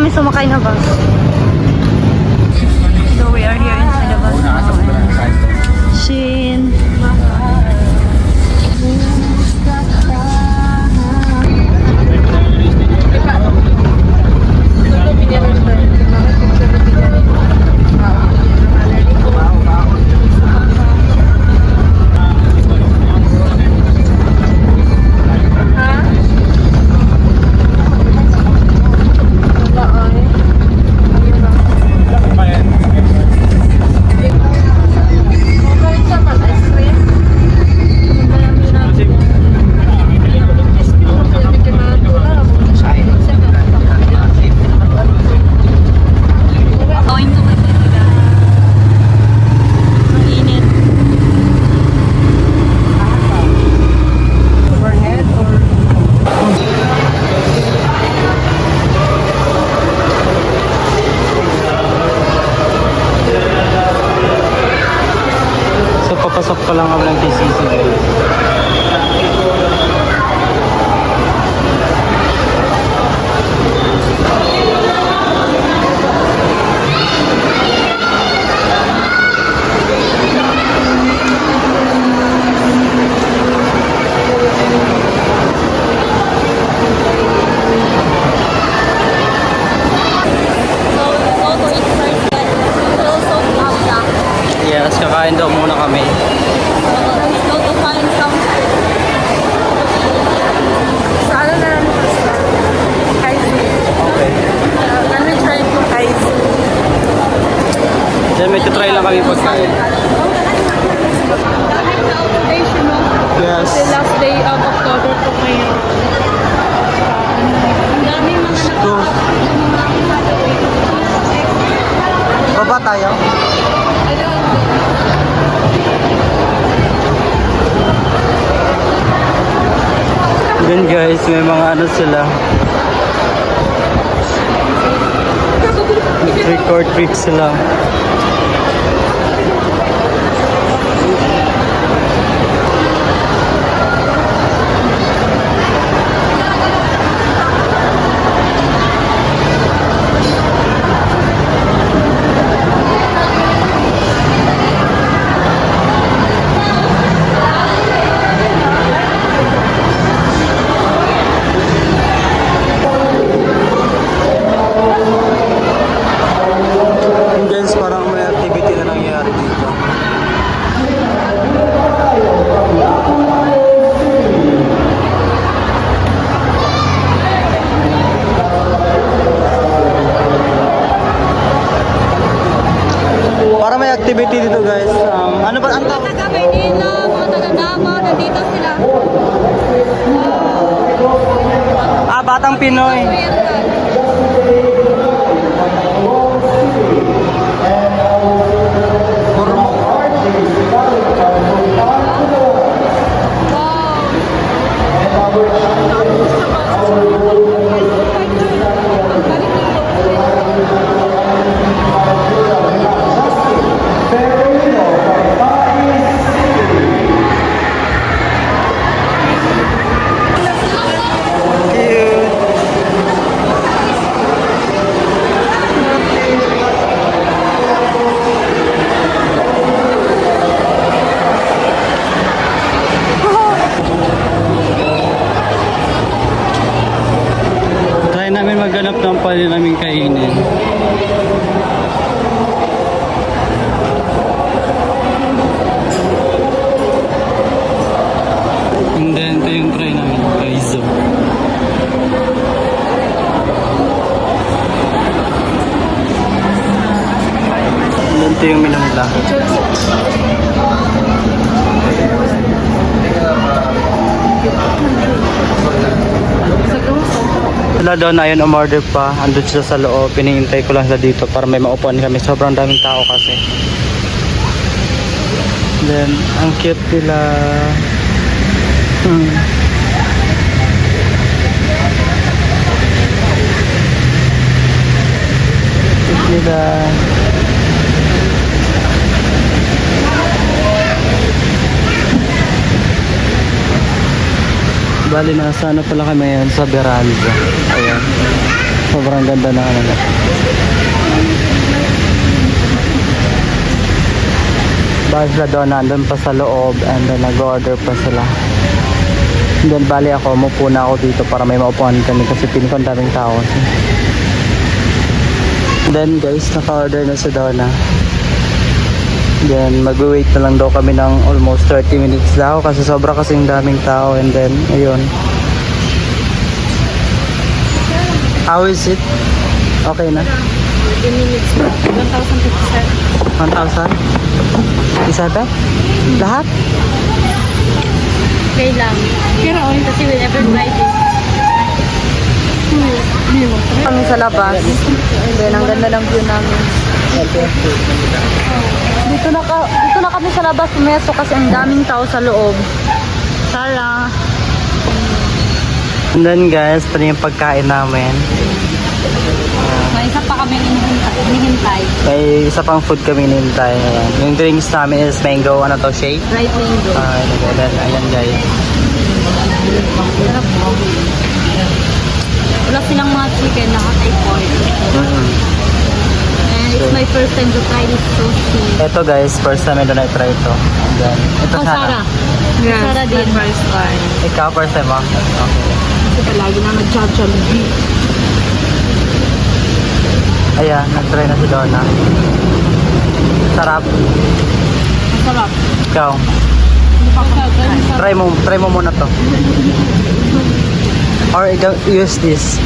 kami sumakay na bus. So we are here inside the bus now. Shin. Papasok pa lang kami ng TCC. Yes, kakain daw muna kami. Then may try lang kami pagkain. Yes. The last day of October po ngayon. Ang daming mga Baba tayo. Then guys, may mga ano sila. Trick or treat sila. Guys, parang may activity na nangyayari dito. Para may activity dito guys. Ano ba ang tawag? mga taga-Maynila, mga taga-Davao, nandito sila. Batang Pinoy. Namin maghanap ng pwede namin kainin. And then ito yung try namin, Kaizo. And then ito yung menu nila. Wala daw na yun, umorder pa. Andun sila sa loob. Pinihintay ko lang sila dito para may maupuan kami. Sobrang daming tao kasi. Then, ang cute nila. Cute nila. Bali, nasa ano pala kami ngayon sa Beranza. Ayan. Sobrang ganda ng ano. Dahil sila doon, nandun pa sa loob and then nag-order pa sila. And then bali ako, mupo na ako dito para may maupuan kami kasi piling ko ang daming tao. And then guys, naka-order na si Donna. Then mag-wait na lang daw kami ng almost 30 minutes daw kasi sobra kasing daming tao. And then ayun. How is it? Okay na? 30 minutes. 1,057. 1,000? Isa ba? Lahat? Okay lang. Pero kasi we never tried it. Kami sa labas. Then, ang ganda ng view namin. Dito na kami sa labas pumeso kasi ang daming tao sa loob. Tara. And then guys, ito na yung pagkain namin. May isa pa kami hinihintay. May isa pang food kami nintay. Ayan. Yung drinks namin is mango, ano to, shake? Right mango. Ayan guys. Sarap po. Wala silang mga chicken, naka-type pork. And it's my first time to try this sushi. Ito guys, first time na try ito. And then, ito Oh, Sarah. Yes, Sarah din. first time. Ikaw, first time mo? Okay. Kasi palagi na nag-Jollibee. Ayan, nag-try na si Donna. Sarap. Masarap. Ikaw, try mo muna to. Or ikaw, use this.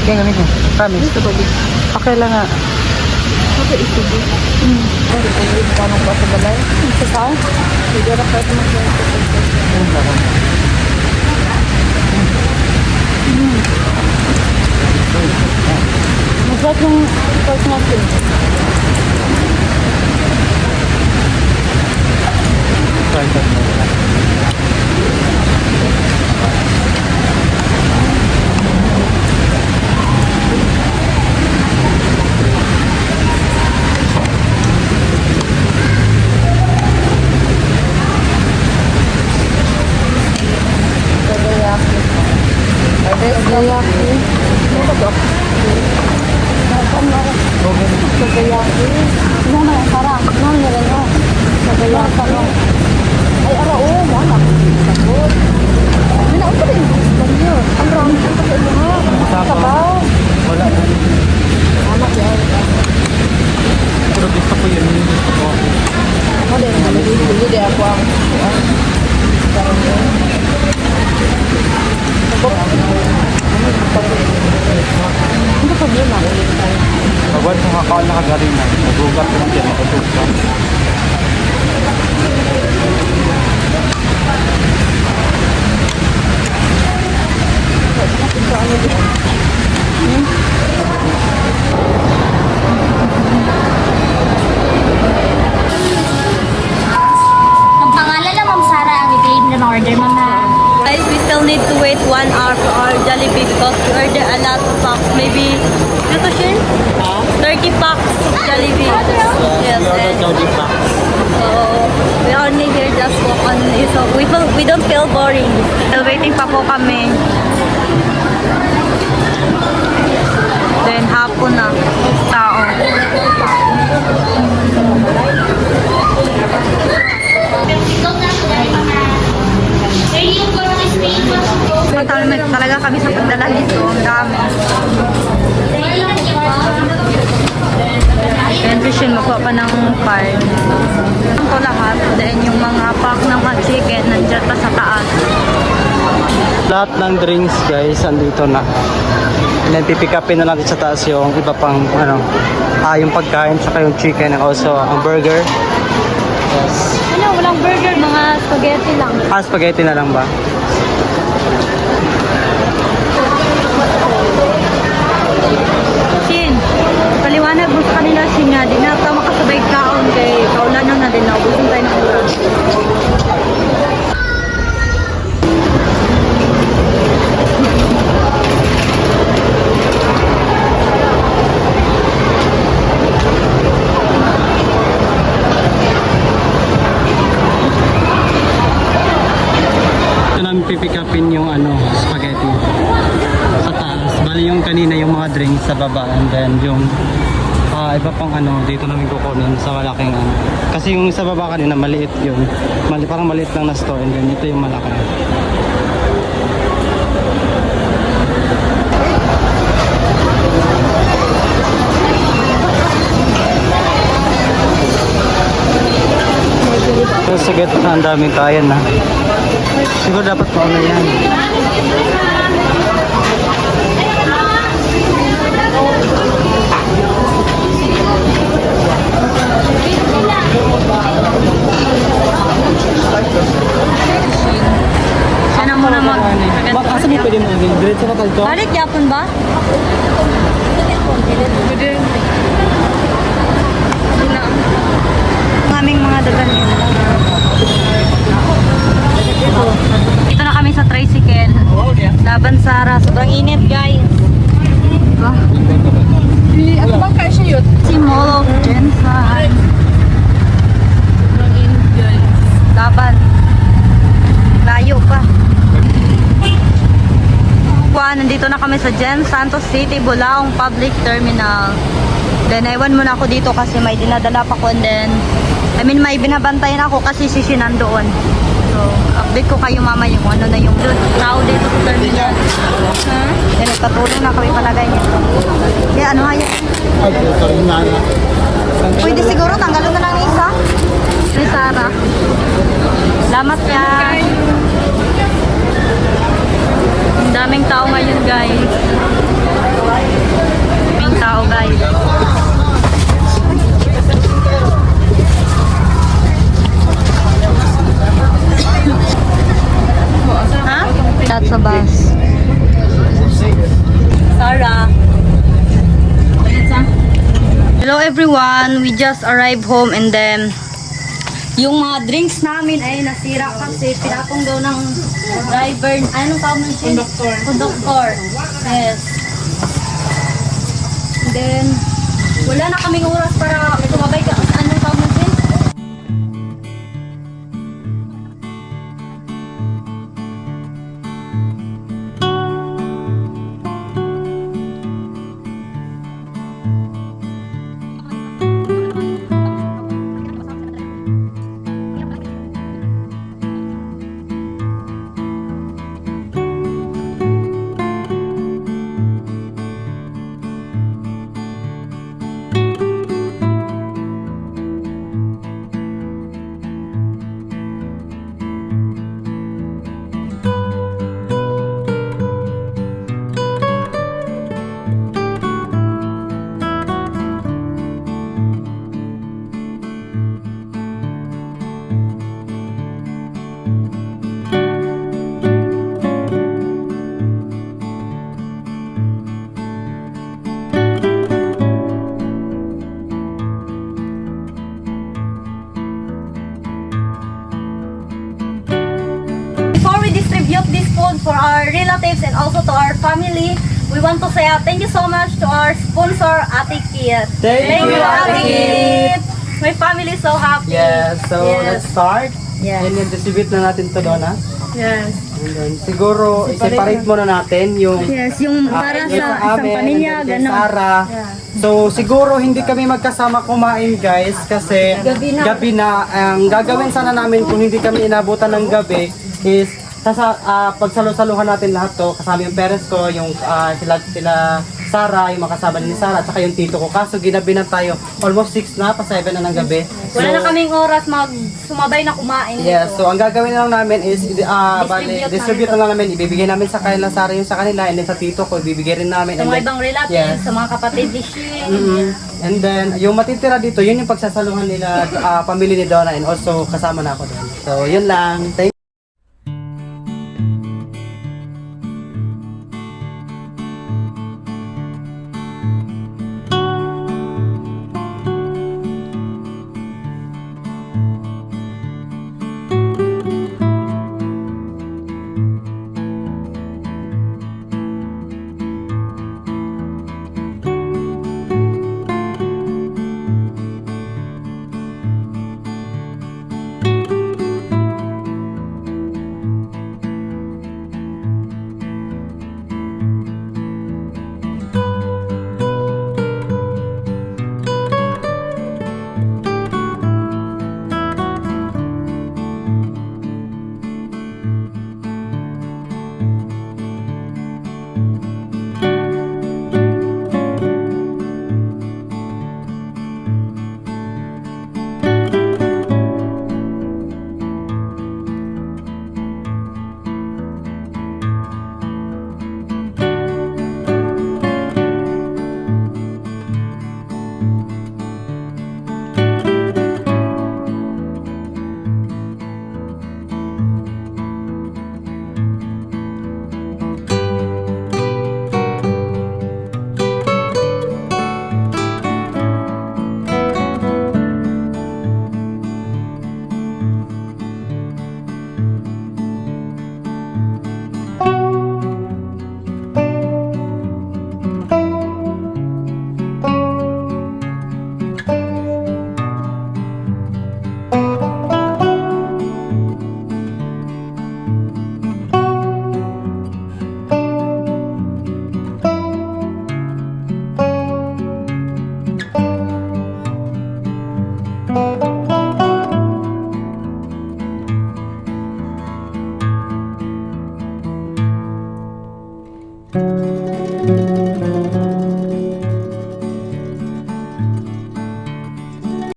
Kaya gamit mo. Promise. Okay lang nga. Okay, ito din. Tanong pa sa balay. Sa tao? Hindi na pwede masarap yung pork natin. Takoyaki. Ano ba? Takoyaki. Ano na, parang. Ano na rin o? Takoyaki. Ay, ara o. Mana. Takot. Minaon pa rin. Banyo. Ang rami. Ang takot mo ha. Sabaw. Wala. Anak yan. Pero gusto ko yun. Gusto ko. Ako din. Hindi ako ang. Ano problema? Pagod kung kakawal na kagarin na. Nagugat ko lang din. Nakatug ka. Ang pangalan lang, Ma'am Sarah, ang i-claim na order, Mama. Guys, we still need to wait 1 hour for our Jollibee because we ordered a lot of packs. Maybe, ito Shin? 30 packs of Jollibee. Yes, and so we only here just walk on. So we don't feel boring. Still waiting pa po kami. Then hapon na. Tao. Talaga kami sa pagdala nito. Ang dami. And Christian, makuha pa ng card. Ito lahat. Then yung mga pack ng hot chicken nandiyan pa sa taas. Lahat ng drinks guys, andito na. And then pipick upin na natin sa taas yung iba pang ano, yung pagkain saka yung chicken and also ang burger. Yes. Ano, walang burger, mga spaghetti lang. Spaghetti na lang ba? Shin, paliwanag mo sa kanila, Shin, nga di na ito makasabay kaon kay kaulan na din na ubusin tayo ng oras. Pipick upin yung ano, spaghetti sa taas. Bali yung kanina yung mga drinks sa baba, and then yung iba pang dito namin kukunin sa malaking kasi yung sa baba kanina maliit yun, parang maliit lang na store, and then ito yung malaki. So, sige, ang daming kayan na. Siguro dapat mauna yan. Siya na muna Asa mo pwede mo agin? Diretso ka talito? Balik yapon ba? Ang aming mga dagan yun. Ito na kami sa tricycle. Laban Sara. Sobrang init guys. Ano bang kayo siya yun? Si Mall of Jensen. Sobrang init guys. Laban. Layo pa. Nandito na kami sa Gen Santos City, Bulaong Public Terminal. Then, iwan muna ako dito kasi may dinadala pa ko. And then, may binabantayan ako kasi si nandoon. So, update ko kayo mamaya yung ano na yung tao dito sa terminal. Then, nagpatulong na kami palagay niya. Yeah, ano haya? Pwede siguro, tanggalon na lang isa. Ni Sarah. Salamat ya. Ang daming tao ngayon guys. Daming tao guys. Ha? That's a bus. Sarah. Hello everyone. We just arrived home and then yung mga drinks namin ay nasira kasi pinatong daw ng driver. Anong tawag mo siya? Conductor. Yes. And then, wala na kaming oras para sumabay ka. Anong tawag mo siya? Distribute this food for our relatives and also to our family. We want to say thank you so much to our sponsor, Ate Kit. Thank you, Ate Kit. My family is so happy. Yes, so let's start. Yes. And then distribute na natin to doon, ha? Yes. And then, siguro, i-separate muna natin yung Yes, yung para yung sa isang amin, pamilya, and then kay gano'n. Sarah. So, siguro hindi kami magkasama kumain, guys, kasi gabi na. Ang gagawin sana namin kung hindi kami inabutan ng gabi is pagsalo-saluhan natin lahat to, kasama yung parents ko, yung sila Sarah, yung mga kasama ni Sarah, at saka yung tito ko. Kaso ginabi na tayo, almost 6 na, pa 7 na ng gabi. Wala na kaming oras sumabay na kumain. Yes, so ang gagawin lang namin is distribute namin na lang namin, ibibigay namin sa kanila, Sarah yung sa kanila, and then sa tito ko, ibibigay rin namin. Sa And mga then, ibang relatives, yes. sa mga kapatid ni Shin. And then, yung matitira dito, yun yung pagsasaluhan nila, pamilya ni Donna, and also kasama na ako doon. So, yun lang. Thank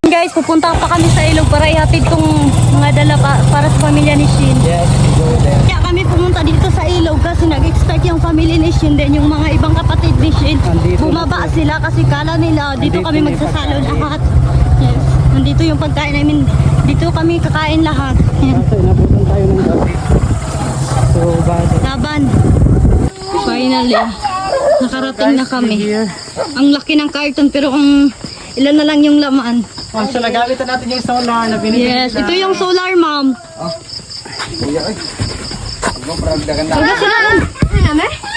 Guys, pupunta pa kami sa ilog para ihatid tong mga dala para sa pamilya ni Shin. Yes, go there. Kaya kami pumunta dito sa ilog kasi nag-expect yung family ni Shin din yung mga ibang kapatid ni Shin. Andito Bumaba na sila kasi kala nila dito Andito kami na yung magsasalo pagkain. lahat. Yes. Nandito yung pagkain namin. Dito kami kakain lahat. Yan. Kaso inabutan tayo ng gabi. So, bad. Laban. Finally, nakarating na kami. Ang laki ng carton pero ang ilan na lang yung laman. So, nagalitan natin yung solar na binibili Yes, ito yung solar, ma'am.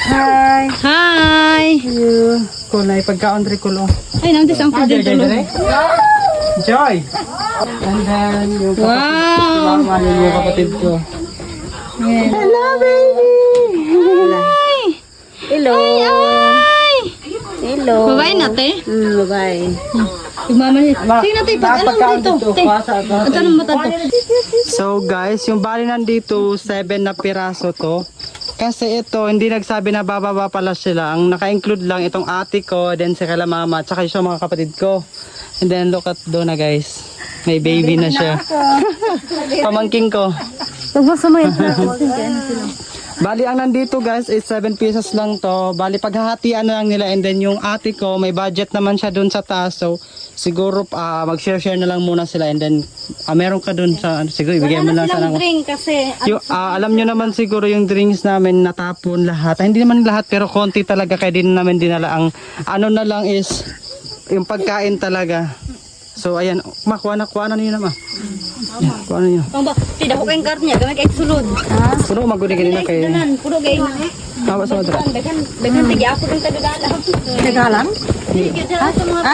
Hi! Hi! Kung na ipagkaon trikulo. Ay, nanti ang Joy, pwede tuloy. Joy! And then, yung Wow! mama, yung kapatid ko. Hello, baby! Hi! Hello. Hi! Hello. Babae natin? Bye. Igmamalit. Sige natin, pag-alam dito. Ito ng mata to. So guys, yung bali nandito, 7 na piraso to. Kasi ito, hindi nagsabi na bababa pala sila. Ang naka-include lang itong ate ko, then si kala mama, at saka yung mga kapatid ko. And then look at Donna guys. May baby na siya. Pamangking ko. Huwag mo sumayot na. Bali, ang nandito guys is 7 pesos lang to. Bali, paghahatian na lang nila. And then yung ate ko, may budget naman siya dun sa taas. So, siguro mag-share-share na lang muna sila. And then, meron ka dun sa, siguro ibigay mo lang sa Silang drink kasi yung, alam nyo naman siguro yung drinks namin natapon lahat. Hindi naman lahat pero konti talaga kaya din namin dinala. Ang ano na lang is yung pagkain talaga. So ayan, kuha na niyo naman. Yeah, kuha na niyo. Ang ba, tidak ko kayong card niya, gamay kayong sulod. Puro maguni kanina kay. Danan, puro gay na. Tawa sa dra. Dagan tigi ako ng tagadalam. Tagalang?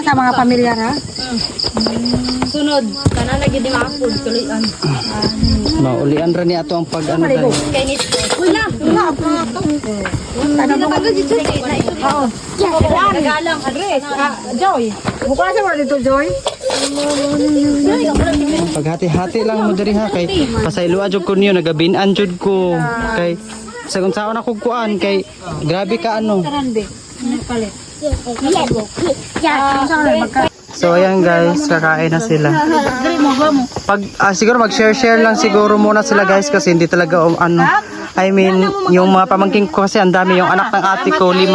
Sa mga pamilya na? Sunod, kana lagi di maapod tuloyan. Maulian ra ni ato ang pag ano tayo. Kay nit. Wala, ano mo kagad dito? Oo. Tagadalam address. Joy. Bukasan mo dito, Joy. Paghati-hati lang mo diri ha kay pasayloa jud ko niyo nagabinan jud ko kay sa kung saan ako kuan kay grabe ka ano. So ayan guys, kakain na sila. Pag siguro mag-share lang siguro muna sila guys kasi hindi talaga ano. I mean, yung mga pamangking ko kasi ang dami yung anak ng ate ko 5.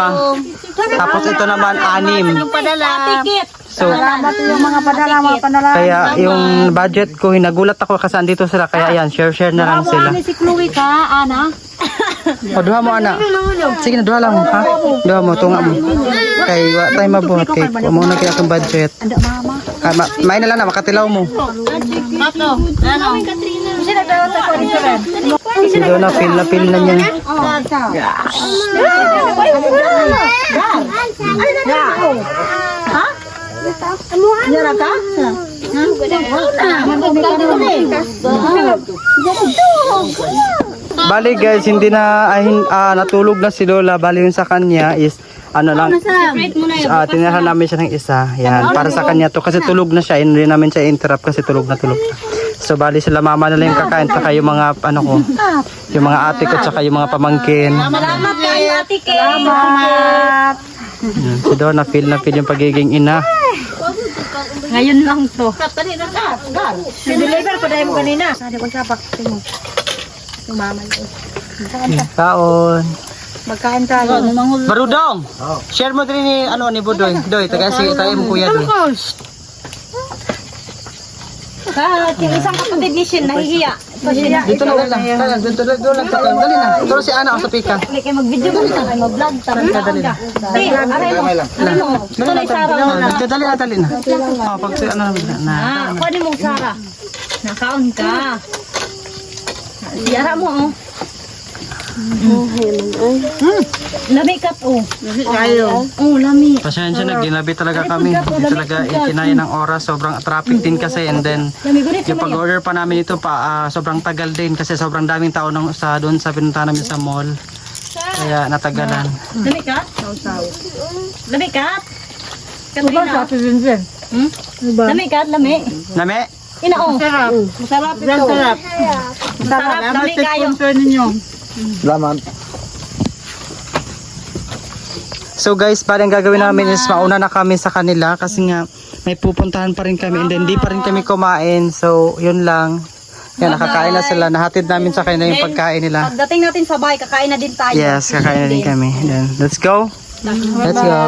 Tapos ito naman 6. So Salamat yung mga padala. kaya yung budget ko hinagulat ako kasi andito sila kaya ayan, share na lang sila. Si Chloe ka, Ana. O duha mo ana. Sige na duha lang ha. Duha mo tunga mo. Kay wa tay mabuhat kay mo na kay akong budget. Anda, mama. May na lang na makatilaw mo. Sino daw sa ko dito rin? Si Donna feel na niya. Yara ka? Bali guys, hindi na natulog na si Lola. Bali yun sa kanya is ano lang, tinahan namin siya ng isa. Yan, para sa kanya to kasi tulog na siya. Hindi namin siya interrupt kasi tulog na. So bali sila mama na lang yung kakain saka yung mga ano ko, yung mga ate ko saka yung mga pamangkin. Salamat kay Ate Kay. Salamat. Yan, si Donna feel yung pagiging ina. Ngayon lang to. Si-deliver ko dahil mo kanina. Sabi ko siya tingin. Yung mama ko. Kaon. Magkain tayo. Barudong. Share mo din ni ano ni Budoy. Doy, taga si tayo mo kuya doy. Yung isang kapatid ni Shin, nahihiya. Dito na lang. Dito lang. Dali na. Ito si Ana sa pika. Hindi kayo mag-video mo na, kayo mag-vlog. Dali na. Aray mo. Ito na yung Sarah. Dali na. Oh, pag si ano na. Pwede mong Sarah. Nakaon ka. Siyara mo, oh. Lami kat, oh. Oh, lami. Pasensya na, ginabi talaga kami. Hindi talaga ikinaya ng oras. Sobrang traffic din kasi. And then, Lami gunit yung pag-order pa namin ito sobrang tagal din. Kasi sobrang daming tao doon sa pinuntahan namin sa mall. Kaya natagalan. Lami kat? Lami kat? Katrina. Lami kat, lami. Name? Ina, oh. Masarap ito. Masarap, lami kayo. So guys, parang gagawin namin is mauna na kami sa kanila kasi nga may pupuntahan pa rin kami and then di pa rin kami kumain. So, yun lang. Yan, nakakain na sila. Nahatid namin sa kanila yung pagkain nila. Pagdating natin sa bahay, kakain na din tayo. Yes, kakain na din kami. Then, let's go. Let's go.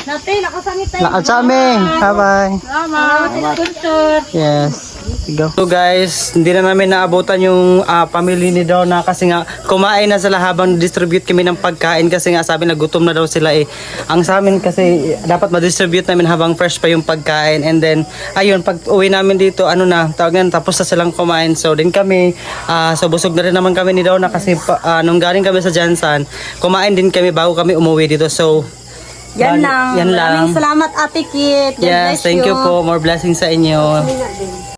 Natin, nakasangit tayo. Lakad sa amin. Bye-bye. Salamat. Yes. Go. So guys, hindi na namin naabutan yung family ni Donna kasi nga kumain na sila habang distribute kami ng pagkain kasi nga sabi na gutom na daw sila eh. Ang sa amin kasi dapat ma-distribute namin habang fresh pa yung pagkain and then ayun pag uwi namin dito tawag nga tapos na silang kumain. So din kami so busog na rin naman kami ni Donna kasi nung galing kami sa Jansan, kumain din kami bago kami umuwi dito. So Yan lang. Yan lang. Maraming salamat, Ate Kit. God yes, bless thank you po. More blessings sa inyo.